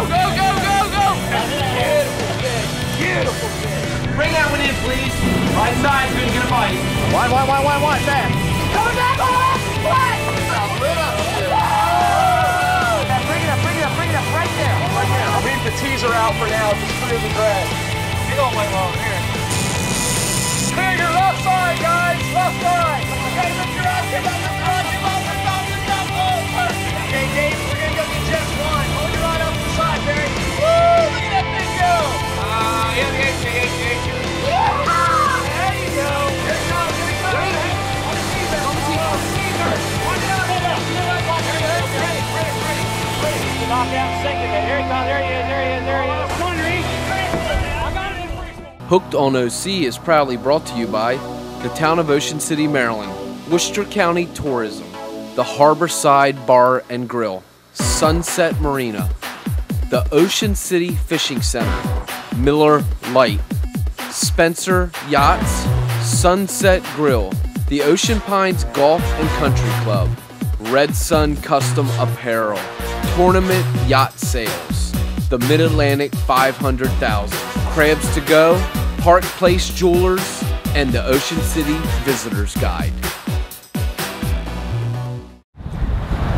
go, go, go, go! Beautiful fish, beautiful fish. Bring that one in, please. Right side, so you get a bite. Why, fast. Coming back on the left, flat! Bring it up, right there. I'll leave the teaser out for now, just clear the drag. You don't wait long, here. Clear your left side, guys, left side. Okay, lift your arm, give up, lift up. Oh, perfect. Okay, Dave, we're gonna go get just one. Hold your rod up to the side, Barry. Woo, look at that thing go. Yeah. There you go. Here it comes, On the teaser. One down. Ready. Knock out second. Here he comes. There he is. Come on, Reese. I got it in free. Hooked on OC is proudly brought to you by the town of Ocean City, Maryland, Worcester County Tourism, the Harborside Bar and Grill, Sunset Marina, the Ocean City Fishing Center, Miller Lite, Spencer Yachts, Sunset Grill, the Ocean Pines Golf and Country Club, Red Sun Custom Apparel, Tournament Yacht Sales, the Mid-Atlantic 500,000, Crabs to Go, Park Place Jewelers, and the Ocean City Visitors Guide.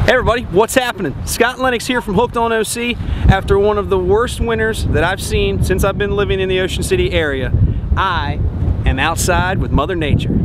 Hey everybody, what's happening? Scott Lenox here from Hooked on OC. After one of the worst winters that I've seen since I've been living in the Ocean City area, I am outside with Mother Nature.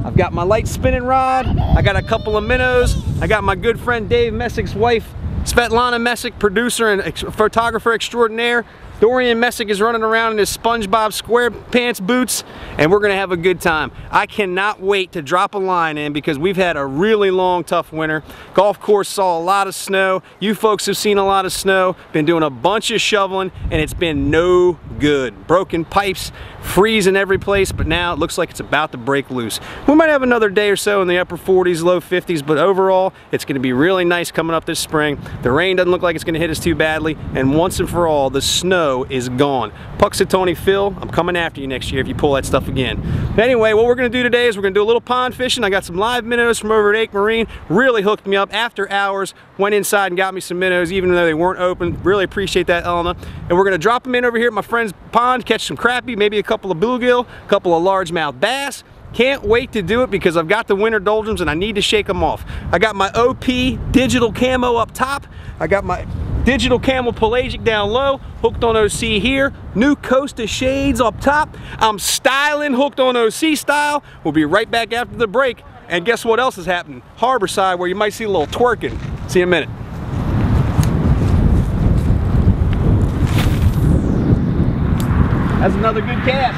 I've got my light spinning rod, I got a couple of minnows, I got my good friend Dave Messick's wife, Svetlana Messick, producer and photographer extraordinaire. Dorian Messick is running around in his SpongeBob SquarePants boots, and we're gonna have a good time. I cannot wait to drop a line in because we've had a really long, tough winter. Golf course saw a lot of snow. You folks have seen a lot of snow, been doing a bunch of shoveling, and it's been no good. Broken pipes, freezing every place, but now it looks like it's about to break loose. We might have another day or so in the upper 40s, low 50s, but overall, it's gonna be really nice coming up this spring. The rain doesn't look like it's gonna hit us too badly, and once and for all, the snow is gone. Puxatawny Phil, I'm coming after you next year if you pull that stuff again. But anyway, what we're gonna do today is we're gonna do a little pond fishing. I got some live minnows from over at Ake Marine. Really hooked me up after hours. Went inside and got me some minnows even though they weren't open. Really appreciate that, Elena. And we're gonna drop them in over here at my friend's pond, catch some crappie, maybe a couple of bluegill, a couple of largemouth bass. Can't wait to do it because I've got the winter doldrums and I need to shake them off. I got my OP digital camo up top. I got my digital camel pelagic down low, Hooked on OC here, new Costa shades up top. I'm styling Hooked on OC style. We'll be right back after the break. And guess what else is happening? Harborside, where you might see a little twerking. See you in a minute. That's another good cast.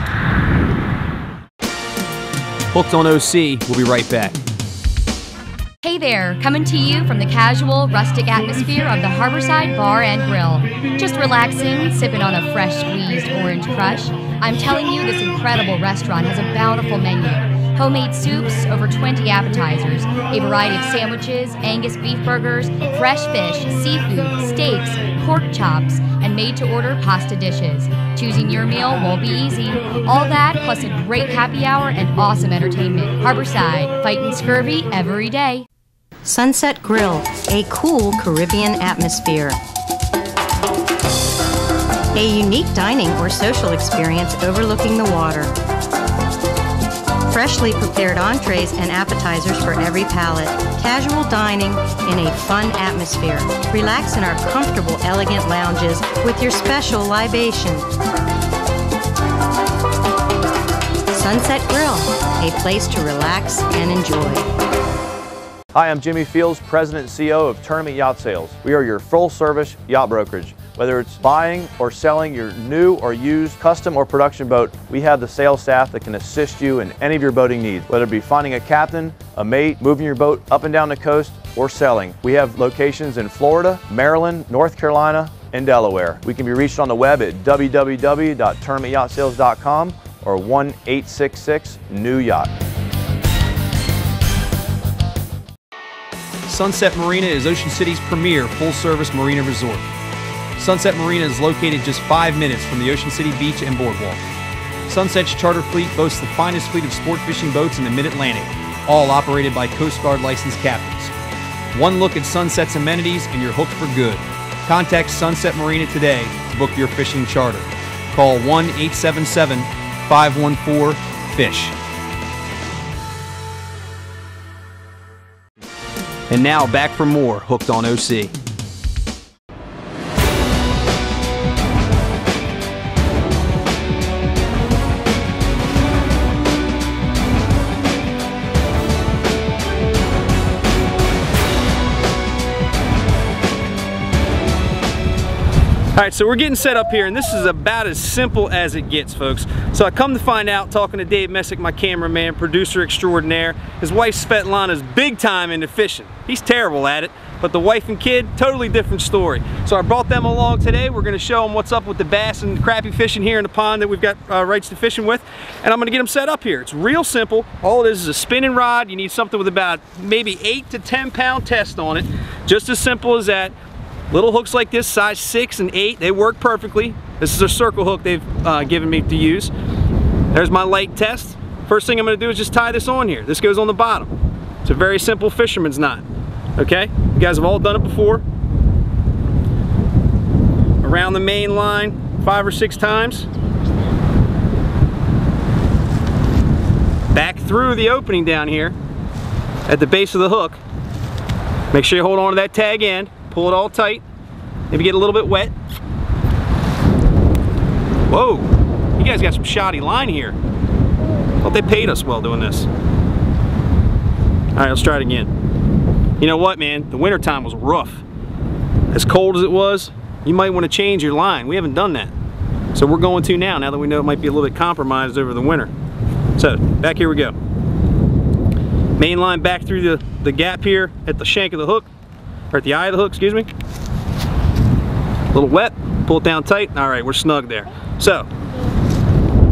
Hooked on OC, we'll be right back. Hey there, coming to you from the casual, rustic atmosphere of the Harborside Bar and Grill. Just relaxing, sipping on a fresh squeezed orange crush. I'm telling you, this incredible restaurant has a bountiful menu. Homemade soups, over 20 appetizers, a variety of sandwiches, Angus beef burgers, fresh fish, seafood, steaks, pork chops, and made-to-order pasta dishes. Choosing your meal won't be easy. All that plus a great happy hour and awesome entertainment. Harborside, fighting scurvy every day. Sunset Grill, a cool Caribbean atmosphere. A unique dining or social experience overlooking the water. Freshly prepared entrees and appetizers for every palate. Casual dining in a fun atmosphere. Relax in our comfortable, elegant lounges with your special libation. Sunset Grill, a place to relax and enjoy. Hi, I'm Jimmy Fields, President and CEO of Tournament Yacht Sales. We are your full-service yacht brokerage. Whether it's buying or selling your new or used custom or production boat, we have the sales staff that can assist you in any of your boating needs. Whether it be finding a captain, a mate, moving your boat up and down the coast, or selling. We have locations in Florida, Maryland, North Carolina, and Delaware. We can be reached on the web at www.tournamentyachtsales.com or 1-866-NEW-YACHT. Sunset Marina is Ocean City's premier full-service marina resort. Sunset Marina is located just 5 minutes from the Ocean City Beach and Boardwalk. Sunset's charter fleet boasts the finest fleet of sport fishing boats in the Mid-Atlantic, all operated by Coast Guard licensed captains. One look at Sunset's amenities and you're hooked for good. Contact Sunset Marina today to book your fishing charter. Call 1-877-514-FISH. And now back for more Hooked on OC. All right, so we're getting set up here, and this is about as simple as it gets, folks. So I come to find out, talking to Dave Messick, my cameraman, producer extraordinaire, his wife Svetlana's big time into fishing. He's terrible at it, but the wife and kid, totally different story. So I brought them along today. We're gonna show them what's up with the bass and crappie fishing here in the pond that we've got rights to fishing with, and I'm gonna get them set up here. It's real simple. All it is a spinning rod. You need something with about maybe 8 to 10 pound test on it. Just as simple as that. Little hooks like this, size 6 and 8, they work perfectly. This is a circle hook they've given me to use. There's my light test. First thing I'm gonna do is just tie this on here. This goes on the bottom. It's a very simple fisherman's knot, okay? You guys have all done it before. Around the main line 5 or 6 times. Back through the opening down here at the base of the hook. Make sure you hold on to that tag end. Pull it all tight. Maybe get a little bit wet. Whoa, you guys got some shoddy line here. Thought they paid us well doing this. All right, let's try it again. You know what, man? The winter time was rough. As cold as it was, you might want to change your line. We haven't done that. So we're going to now that we know it might be a little bit compromised over the winter. So, back here we go. Main line back through the gap here at the shank of the hook. Or at the eye of the hook, excuse me. A little wet, pull it down tight. All right, we're snug there. So,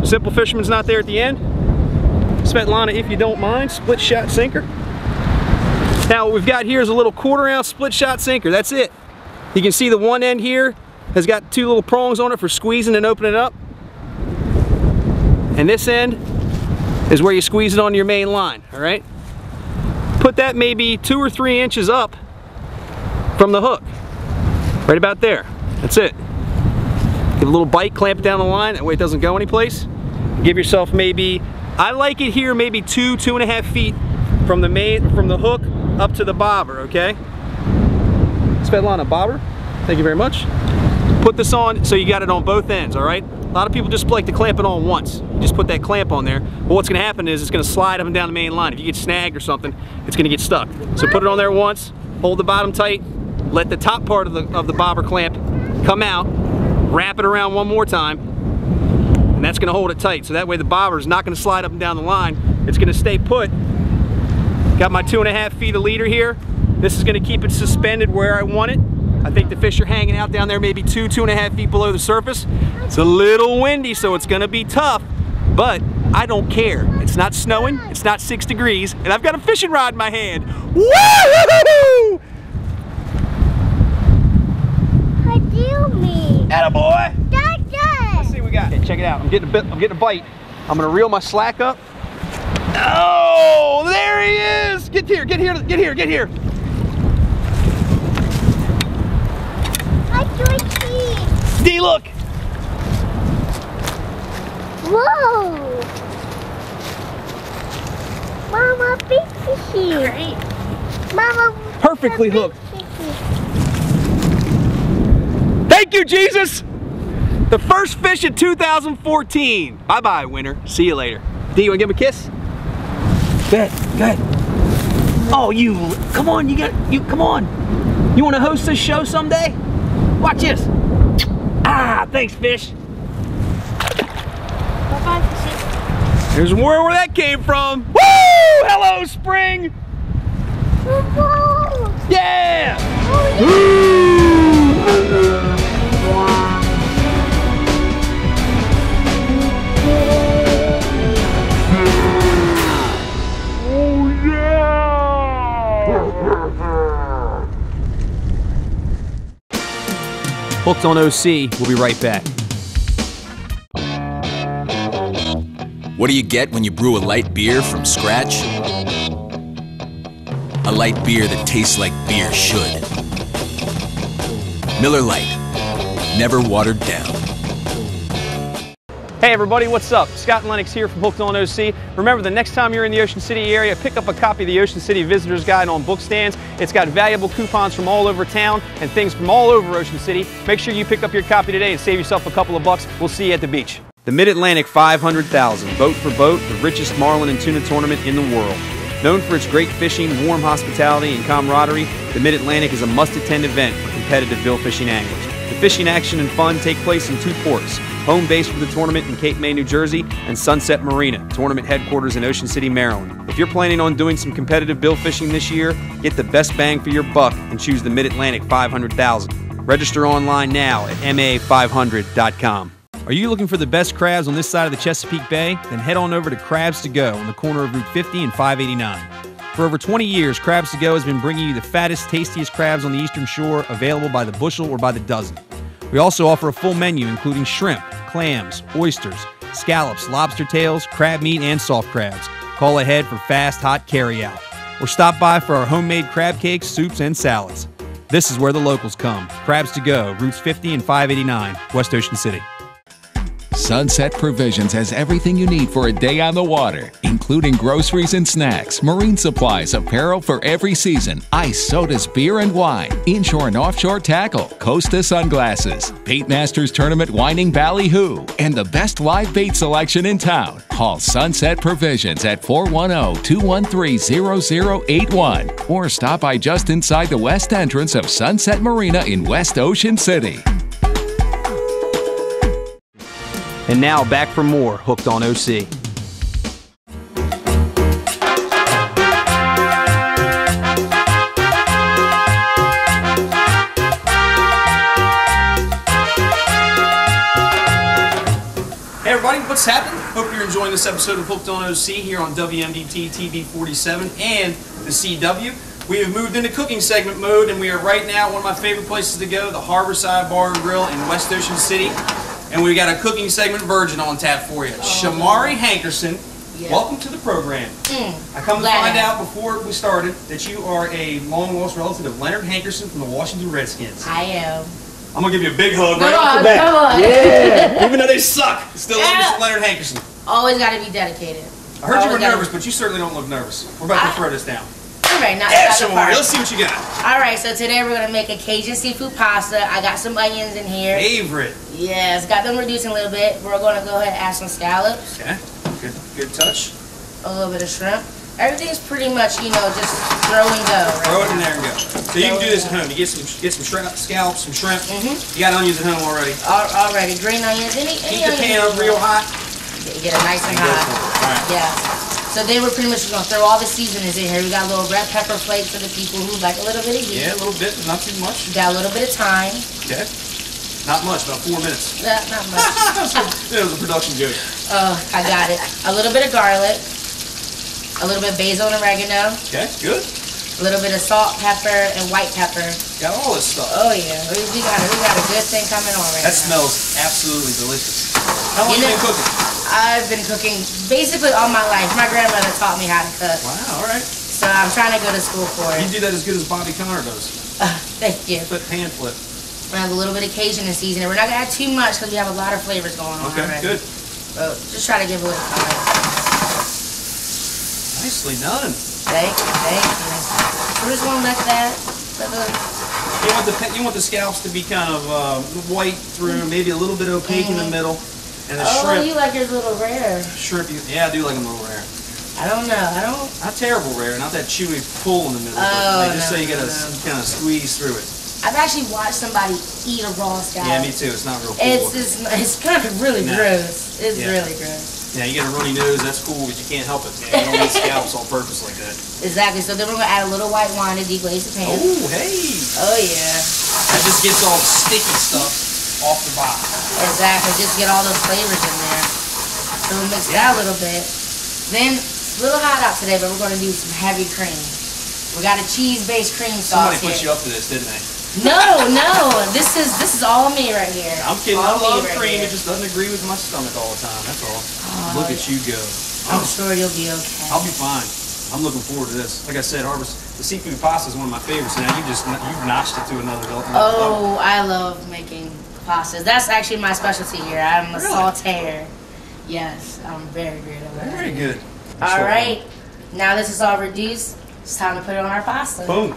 simple fisherman's knot there at the end. Svetlana, if you don't mind, split shot sinker. Now what we've got here is a little 1/4 ounce split shot sinker, that's it. You can see the one end here has got 2 little prongs on it for squeezing and opening it up. And this end is where you squeeze it on your main line, all right? Put that maybe 2 or 3 inches up from the hook, right about there. That's it. Give a little bite, clamp it down the line, that way it doesn't go anyplace. Give yourself maybe, I like it here, maybe 2.5 feet from the hook up to the bobber, okay? Svetlana, bobber, thank you very much. Put this on so you got it on both ends, all right? A lot of people just like to clamp it on once. You just put that clamp on there. But what's gonna happen is it's gonna slide up and down the main line. If you get snagged or something, it's gonna get stuck. So put it on there once, hold the bottom tight, let the top part of the bobber clamp come out, wrap it around one more time, and that's gonna hold it tight. So that way the bobber is not gonna slide up and down the line. It's gonna stay put. Got my 2.5 feet of leader here. This is gonna keep it suspended where I want it. I think the fish are hanging out down there maybe 2.5 feet below the surface. It's a little windy, so it's gonna be tough, but I don't care. It's not snowing, it's not 6 degrees, and I've got a fishing rod in my hand. Woo! Attaboy! Let's see what we got. Okay, check it out. I'm getting a bite. I'm gonna reel my slack up. Oh, there he is! Get here, get here, get here, get here. D, look! Whoa! Mama, big fishy. Great. Mama, perfectly hooked. Thank you, Jesus! The first fish of 2014. Bye-bye, winter. See you later. D, you wanna give him a kiss? Good, good. Oh, come on, come on. You wanna host this show someday? Watch this. Ah, thanks, fish. Bye-bye, fishy. There's where that came from. Woo! Hello, spring! Whoa! Yeah! Oh, yeah. Hooked on OC, we'll be right back. What do you get when you brew a light beer from scratch? A light beer that tastes like beer should. Miller Lite. Never watered down. Hey everybody, what's up? Scott Lenox here from Hooked on OC. Remember, the next time you're in the Ocean City area, pick up a copy of the Ocean City Visitor's Guide on book stands. It's got valuable coupons from all over town and things from all over Ocean City. Make sure you pick up your copy today and save yourself a couple of bucks. We'll see you at the beach. The Mid-Atlantic 500,000, boat for boat, the richest marlin and tuna tournament in the world. Known for its great fishing, warm hospitality, and camaraderie, the Mid-Atlantic is a must-attend event for competitive bill fishing anglers. The fishing action and fun take place in two ports, home base for the tournament in Cape May, New Jersey, and Sunset Marina, tournament headquarters in Ocean City, Maryland. If you're planning on doing some competitive bill fishing this year, get the best bang for your buck and choose the Mid-Atlantic 500,000. Register online now at ma500.com. Are you looking for the best crabs on this side of the Chesapeake Bay? Then head on over to Crabs to Go on the corner of Route 50 and 589. For over 20 years, Crabs to Go has been bringing you the fattest, tastiest crabs on the Eastern Shore, available by the bushel or by the dozen. We also offer a full menu including shrimp, clams, oysters, scallops, lobster tails, crab meat, and soft crabs. Call ahead for fast, hot carry-out. Or stop by for our homemade crab cakes, soups, and salads. This is where the locals come. Crabs to Go, Routes 50 and 589, West Ocean City. Sunset Provisions has everything you need for a day on the water, including groceries and snacks, marine supplies, apparel for every season, ice, sodas, beer and wine, inshore and offshore tackle, Costa sunglasses, Bait Masters Tournament whining ballyhoo, and the best live bait selection in town. Call Sunset Provisions at 410-213-0081 or stop by just inside the west entrance of Sunset Marina in West Ocean City. And now back for more Hooked on OC. Hey everybody, what's happening? Hope you're enjoying this episode of Hooked on OC here on WMDT TV 47 and the CW. We have moved into cooking segment mode, and we are right now one of my favorite places to go, the Harborside Bar Grill in West Ocean City. And we've got a cooking segment virgin on tap for you. Shamare Hankerson, welcome to the program. I come to find out before we started that you are a long-lost relative of Leonard Hankerson from the Washington Redskins. I am. I'm going to give you a big hug right off the bat. Come on. Yeah. Even though they suck, still Mr. Leonard Hankerson. Always got to be dedicated. I heard you were nervous, but you certainly don't look nervous. We're about to throw this down. All right, now Shamare, let's see what you got. All right, so today we're going to make a Cajun seafood pasta. I got some onions in here. Favorite. Yes, got them reducing a little bit. We're going to go ahead and add some scallops. Okay, good touch. A little bit of shrimp. Everything's pretty much, you know, just throw and go. Right? Throw it in there and go. So you can do this at home. You get some scallops, some shrimp. You got onions at home already. Already, green onions. Keep the pan up real hot. Get it nice and hot. All right. Yeah. So then we're pretty much going to throw all the seasonings in here. We got a little red pepper flakes for the people who like a little bit of heat. Yeah, a little bit, not too much. We got a little bit of thyme. Okay. Not much, about 4 minutes. Not much. It was a production joke. Oh, I got it. A little bit of garlic. A little bit of basil and oregano. Okay, good. A little bit of salt, pepper, and white pepper. Got all this stuff. Oh yeah, we got a good thing coming on right now. That smells absolutely delicious. How long have you been cooking? I've been cooking basically all my life. My grandmother taught me how to cook. Wow, all right. So I'm trying to go to school for it. You do that as good as Bobby Connor does. Thank you. Pan flip. We have a little bit of Cajun in seasoning. We're not going to add too much because we have a lot of flavors going on already. Okay, good. So just try to give it a color. Nicely done. Thank you, thank you. We're just going to let that. You want the scallops to be kind of white through, maybe a little bit opaque in the middle. And the shrimp. You like yours a little rare. Shrimp, yeah, I do like them a little rare. I don't know. Not terrible rare, not that chewy pull in the middle. Just so you get kind of squeeze through it. I've actually watched somebody eat a raw scallop. Yeah, me too. It's not real cool. It's kind of really gross. It's really gross. Yeah, you get a runny nose, that's cool, but you can't help it, man. You don't eat scallops on purpose like that. Exactly. So then we're going to add a little white wine to deglaze the pan. Oh, hey. Oh, yeah. That just gets all the sticky stuff off the bottom. Exactly. Just get all those flavors in there. So we'll mix that a little bit. Then, it's a little hot out today, but we're going to do some heavy cream. We got a cheese-based cream sauce Somebody put you up to this, didn't they? No. This is all me right here. I'm kidding. I love cream. It just doesn't agree with my stomach all the time. That's all. Look at you go. I'm sure you'll be okay. I'll be fine. I'm looking forward to this. Like I said, the The seafood pasta is one of my favorites. Now you've notched it to another level. Oh, I love making pastas. That's actually my specialty here. I'm a sauteer. Yes, I'm very good at that. Very good. All right, now this is all reduced. It's time to put it on our pasta. Boom.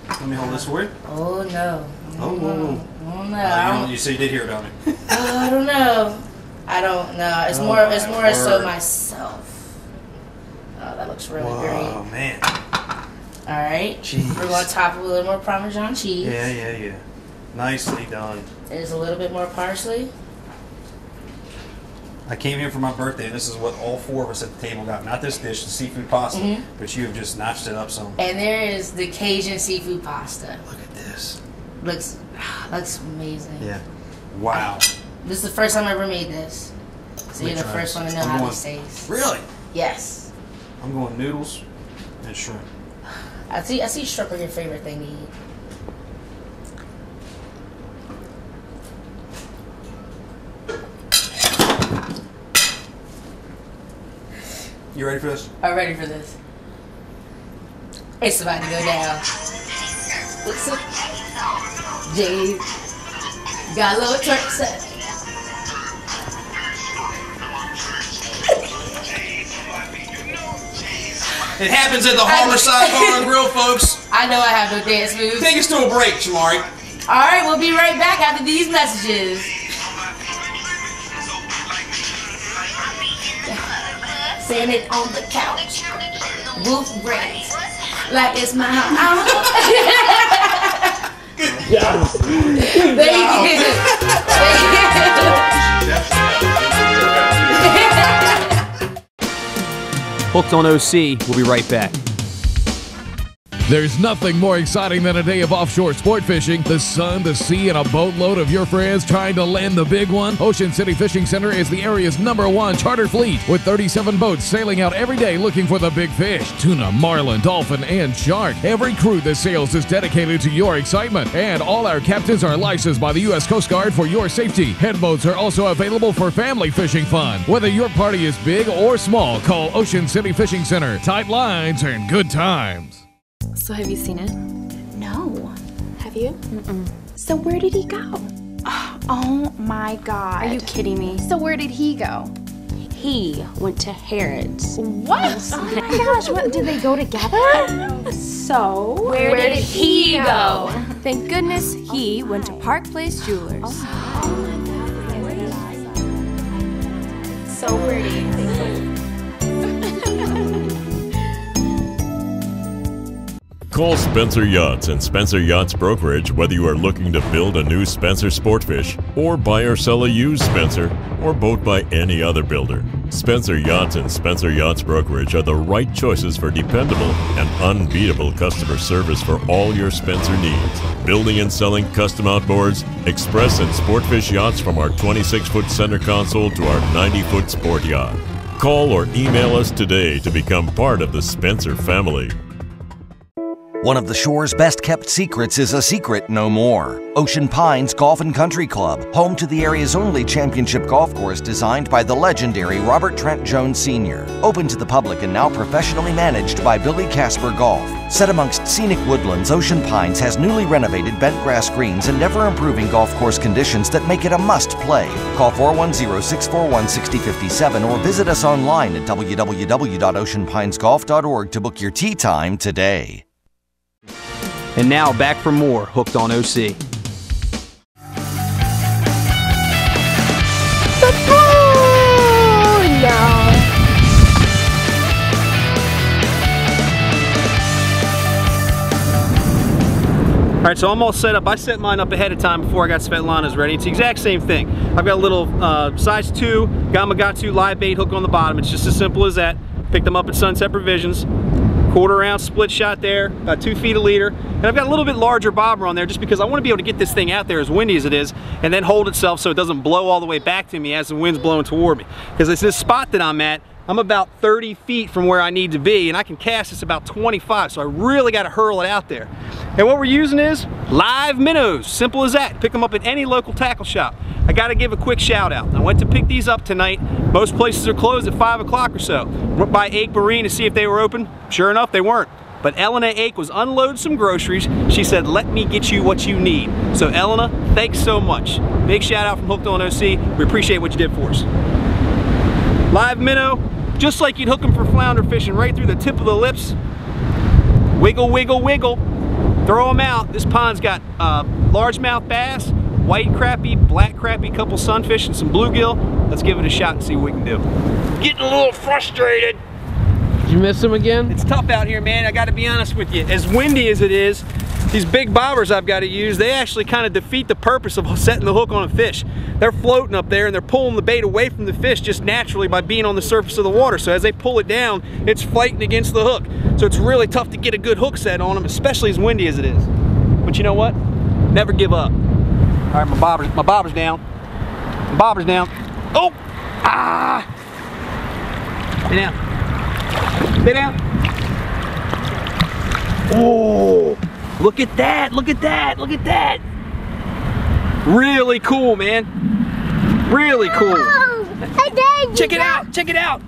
Let me hold this for you. Oh no. Oh. Oh no. You say you did hear about me. I don't know. I don't know. It's more so myself. Oh, that looks really great. Oh man. All right. Jeez. We're going to top it with a little more Parmesan cheese. Yeah. Nicely done. There's a little bit more parsley. I came here for my birthday, and this is what all 4 of us at the table got. Not this dish, the seafood pasta, but you have just notched it up some. And there is the Cajun seafood pasta. Look at this. Looks amazing. Yeah. Wow. This is the first time I ever made this. So you're the first one to know how this tastes. Really? Yes. I'm going noodles and shrimp. I see shrimp are your favorite thing to eat. You ready for this? I'm ready for this. It's about to go down. What's up? Jade. Got a little turkey set. It happens at the Harborside Bar Grill, folks. I know I have no dance moves. Take us to a break, Shamare. All right, we'll be right back after these messages. Sitting on the couch, wolf braids, like it's my house. Good job. Thank you. Hooked on OC. We'll be right back. There's nothing more exciting than a day of offshore sport fishing. The sun, the sea, and a boatload of your friends trying to land the big one. Ocean City Fishing Center is the area's #1 charter fleet with 37 boats sailing out every day looking for the big fish. Tuna, marlin, dolphin, and shark. Every crew that sails is dedicated to your excitement. And all our captains are licensed by the U.S. Coast Guard for your safety. Head boats are also available for family fishing fun. Whether your party is big or small, call Ocean City Fishing Center. Tight lines and good times. So have you seen it? No. Have you? Mm-mm. So where did he go? Oh my God. Are you kidding me? So where did he go? He went to Harrods. What? Oh my gosh, what, did they go together? So Where did he go? Thank goodness he went to Park Place Jewelers. So where do you think? Call Spencer Yachts and Spencer Yachts Brokerage whether you are looking to build a new Spencer Sportfish or buy or sell a used Spencer or boat by any other builder. Spencer Yachts and Spencer Yachts Brokerage are the right choices for dependable and unbeatable customer service for all your Spencer needs. Building and selling custom outboards, express and sportfish yachts from our 26-foot center console to our 90-foot sport yacht. Call or email us today to become part of the Spencer family. One of the shore's best-kept secrets is a secret no more. Ocean Pines Golf and Country Club, home to the area's only championship golf course designed by the legendary Robert Trent Jones Sr. Open to the public and now professionally managed by Billy Casper Golf. Set amongst scenic woodlands, Ocean Pines has newly renovated bent grass greens and ever-improving golf course conditions that make it a must-play. Call 410-641-6057 or visit us online at www.oceanpinesgolf.org to book your tee time today. And now back for more Hooked on OC. All right, so I'm all set up. I set mine up ahead of time before I got Svetlana's ready. It's the exact same thing. I've got a little size 2 Gamakatsu live bait hook on the bottom. It's just as simple as that. Picked them up at Sunset Provisions. 1/4 ounce split shot there, about 2 feet a leader. And I've got a little bit larger bobber on there just because I want to be able to get this thing out there as windy as it is and then hold itself so it doesn't blow all the way back to me as the wind's blowing toward me. Because it's this spot that I'm at, I'm about 30 feet from where I need to be and I can cast this about 25, so I really got to hurl it out there. And what we're using is live minnows, simple as that. Pick them up at any local tackle shop. I got to give a quick shout out. I went to pick these up tonight. Most places are closed at 5 o'clock or so. Went by Egg Marine to see if they were open. Sure enough, they weren't. but Elena Ake was unloading some groceries. She said, let me get you what you need. So Elena, thanks so much. Big shout out from Hooked on OC. We appreciate what you did for us. Live minnow, just like you'd hook them for flounder fishing, right through the tip of the lips. Wiggle, wiggle, wiggle. Throw them out. This pond's got largemouth bass, white crappie, black crappie, couple sunfish, and some bluegill. Let's give it a shot and see what we can do. Getting a little frustrated. Did you miss him again? It's tough out here, man. I gotta be honest with you. As windy as it is, these big bobbers I've got to use, they actually kind of defeat the purpose of setting the hook on a fish. They're floating up there and they're pulling the bait away from the fish just naturally by being on the surface of the water. So as they pull it down, it's fighting against the hook. So it's really tough to get a good hook set on them, especially as windy as it is. But you know what? Never give up. All right, my bobber's down. My bobber's down. Oh! Ah! Stay down. Stay down. Oh! Look at that, look at that, look at that. Really cool, man. Really cool. Check it out, check it out.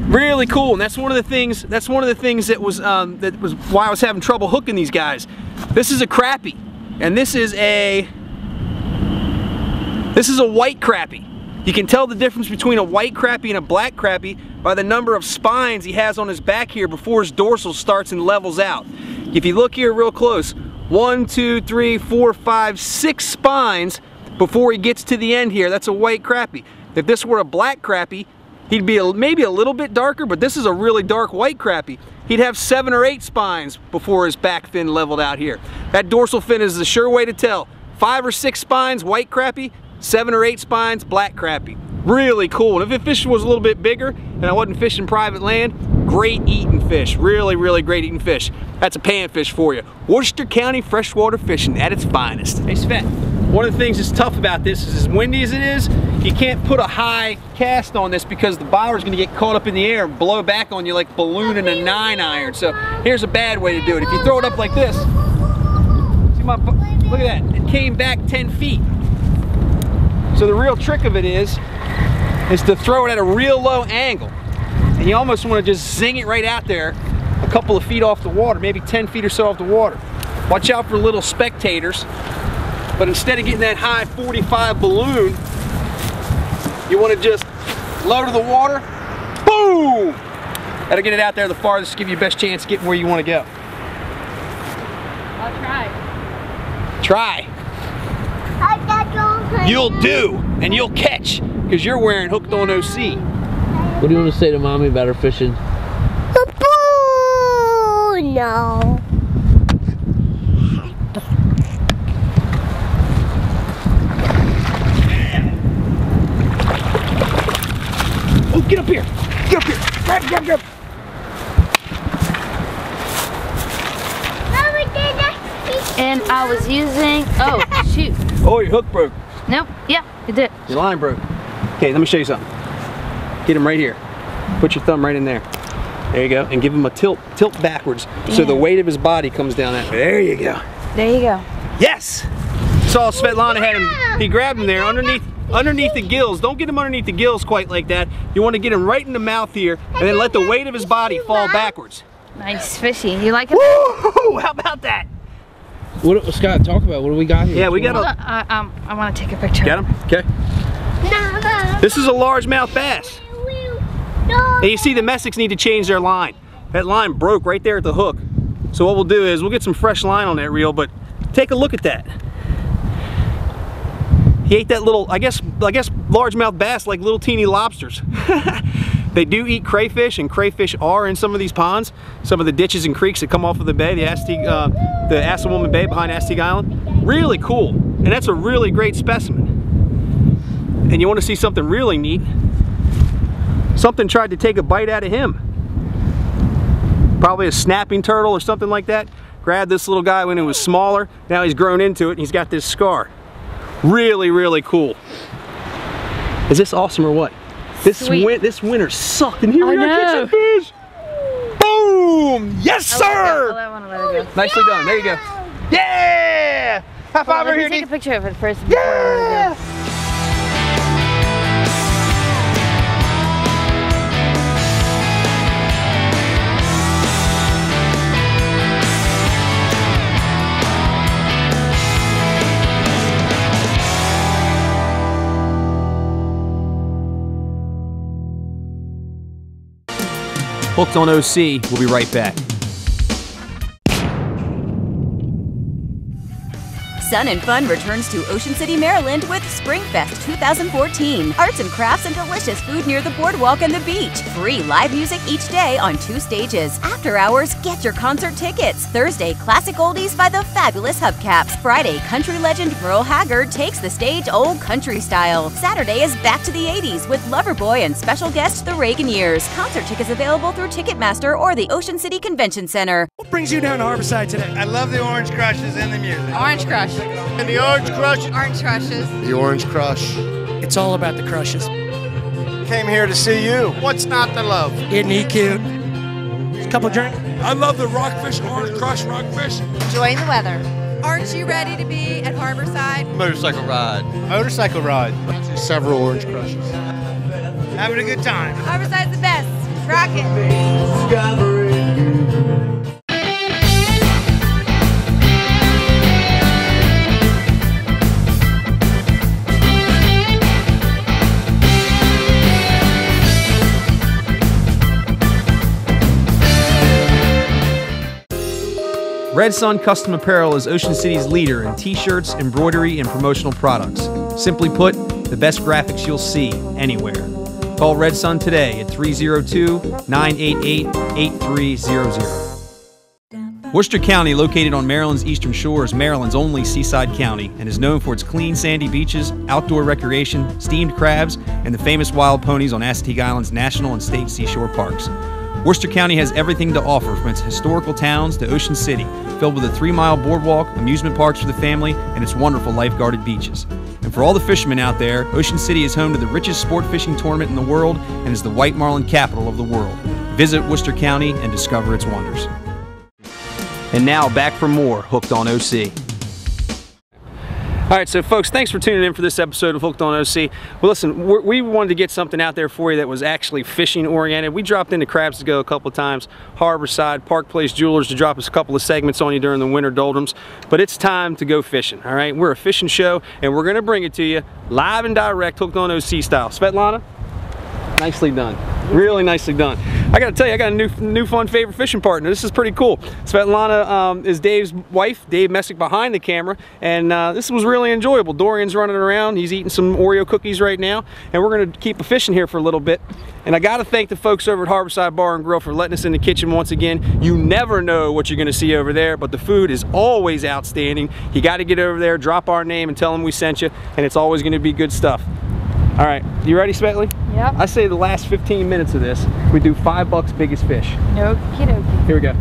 Really cool, and that's one of the things that was why I was having trouble hooking these guys. This is a crappie, and this is a white crappie. You can tell the difference between a white crappie and a black crappie by the number of spines he has on his back here before his dorsal starts and levels out. If you look here real close, 1, 2, 3, 4, 5, 6 spines before he gets to the end here. That's a white crappie. If this were a black crappie, he'd be maybe a little bit darker, but this is a really dark white crappie. He'd have 7 or 8 spines before his back fin leveled out here. That dorsal fin is the sure way to tell. 5 or 6 spines, white crappie, 7 or 8 spines, black crappie. Really cool. And if the fish was a little bit bigger and I wasn't fishing private land, great eating fish. Really, really great eating fish. That's a panfish for you. Worcester County freshwater fishing at its finest. Hey Svet, one of the things that's tough about this is as windy as it is, you can't put a high cast on this because the bobber's gonna get caught up in the air and blow back on you like ballooning a 9-iron. So here's a bad way to do it. If you throw it up like this, see look at that, it came back 10 feet. So the real trick of it is to throw it at a real low angle. And you almost want to just zing it right out there a couple of feet off the water, maybe 10 feet or so off the water. Watch out for little spectators. But instead of getting that high 45 balloon, you want to just lower the water, boom! That'll get it out there the farthest, give you the best chance of getting where you want to go. I'll try. Try. You'll do, and you'll catch, because you're wearing Hooked on OC. What do you want to say to Mommy about her fishing? No. Oh, get up here! Get up here! Grab, grab, grab! And I was using, oh, shoot. Oh, your hook broke. Nope, yeah, it did. Your line broke. Okay, let me show you something. Get him right here. Put your thumb right in there. There you go. And give him a tilt backwards. Damn. So the weight of his body comes down that way. There you go. There you go. Yes! Saw Svetlana had him, he grabbed him there underneath the gills. Don't get him underneath the gills quite like that. You want to get him right in the mouth here and then let the weight of his body fall backwards. Nice fishy. You like it? Woo! How about that? What, Scott, talk about what do we got here? Yeah, we got I want to take a picture. Got him? Okay. This is a largemouth bass. And you see the Messics need to change their line. That line broke right there at the hook. So what we'll do is we'll get some fresh line on that reel, but take a look at that. He ate that little, I guess largemouth bass like little teeny lobsters. They do eat crayfish, and crayfish are in some of these ponds, some of the ditches and creeks that come off of the bay, the Assawoman Bay behind Astig Island. Really cool, and that's a really great specimen. And you want to see something really neat? Something tried to take a bite out of him. Probably a snapping turtle or something like that. Grabbed this little guy when he was smaller. Now he's grown into it and he's got this scar. Really, really cool. Is this awesome or what? This winter sucked, and here we are catching fish. Boom! Yes, sir! Nicely done. There you go. Yeah! High five over here, take a picture of it first. Yeah! Hooked on OC. We'll be right back. Sun and Fun returns to Ocean City, Maryland with SpringFest 2014. Arts and crafts and delicious food near the boardwalk and the beach. Free live music each day on 2 stages. After hours, get your concert tickets. Thursday, classic oldies by the fabulous Hubcaps. Friday, country legend Merle Haggard takes the stage old country style. Saturday is back to the 80s with Loverboy and special guest the Reagan Years. Concert tickets available through Ticketmaster or the Ocean City Convention Center. What brings you down to Harborside today? I love the Orange Crushes and the music. Orange Crush. And the Orange Crush. Orange Crushes. The Orange Crush. It's all about the crushes. Came here to see you. What's not to love? Isn't he cute? A couple drinks. I love the Rockfish, Orange Crush, Rockfish. Enjoying the weather. Aren't you ready to be at Harborside? Motorcycle ride. Motorcycle ride. Several Orange Crushes. Having a good time. Harborside's the best. Rock it. Red Sun Custom Apparel is Ocean City's leader in t-shirts, embroidery, and promotional products. Simply put, the best graphics you'll see anywhere. Call Red Sun today at 302-988-8300. Worcester County, located on Maryland's eastern shore, is Maryland's only seaside county and is known for its clean sandy beaches, outdoor recreation, steamed crabs, and the famous wild ponies on Assateague Island's national and state seashore parks. Worcester County has everything to offer, from its historical towns to Ocean City, filled with a 3-mile boardwalk, amusement parks for the family, and its wonderful lifeguarded beaches. And for all the fishermen out there, Ocean City is home to the richest sport fishing tournament in the world and is the white marlin capital of the world. Visit Worcester County and discover its wonders. And now back for more Hooked on OC. All right, so folks, thanks for tuning in for this episode of Hooked on OC. Well, listen, we wanted to get something out there for you that was actually fishing oriented. We dropped into Crabs to Go a couple of times, Harborside, Park Place Jewelers to drop us a couple of segments on you during the winter doldrums. But it's time to go fishing, all right? We're a fishing show, and we're gonna bring it to you live and direct, Hooked on OC style. Svetlana, nicely done. Really nicely done. I gotta tell you, I got a new fun favorite fishing partner. This is pretty cool. Svetlana is Dave's wife, Dave Messick behind the camera, and this was really enjoyable. Dorian's running around, he's eating some Oreo cookies right now, and we're gonna keep fishing here for a little bit. And I gotta thank the folks over at Harborside Bar and Grill for letting us in the kitchen once again. You never know what you're gonna see over there, but the food is always outstanding. You gotta get over there, drop our name, and tell them we sent you, and it's always gonna be good stuff. All right, you ready, Svetley? Yep. I say the last 15 minutes of this, we do $5 biggest fish. Okie dokie. Here we go.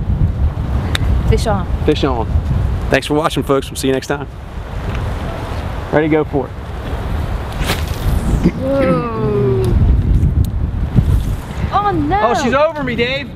Fish on. Fish on. Thanks for watching, folks. We'll see you next time. Ready, go for it. Whoa. Oh no! Oh, she's over me, Dave.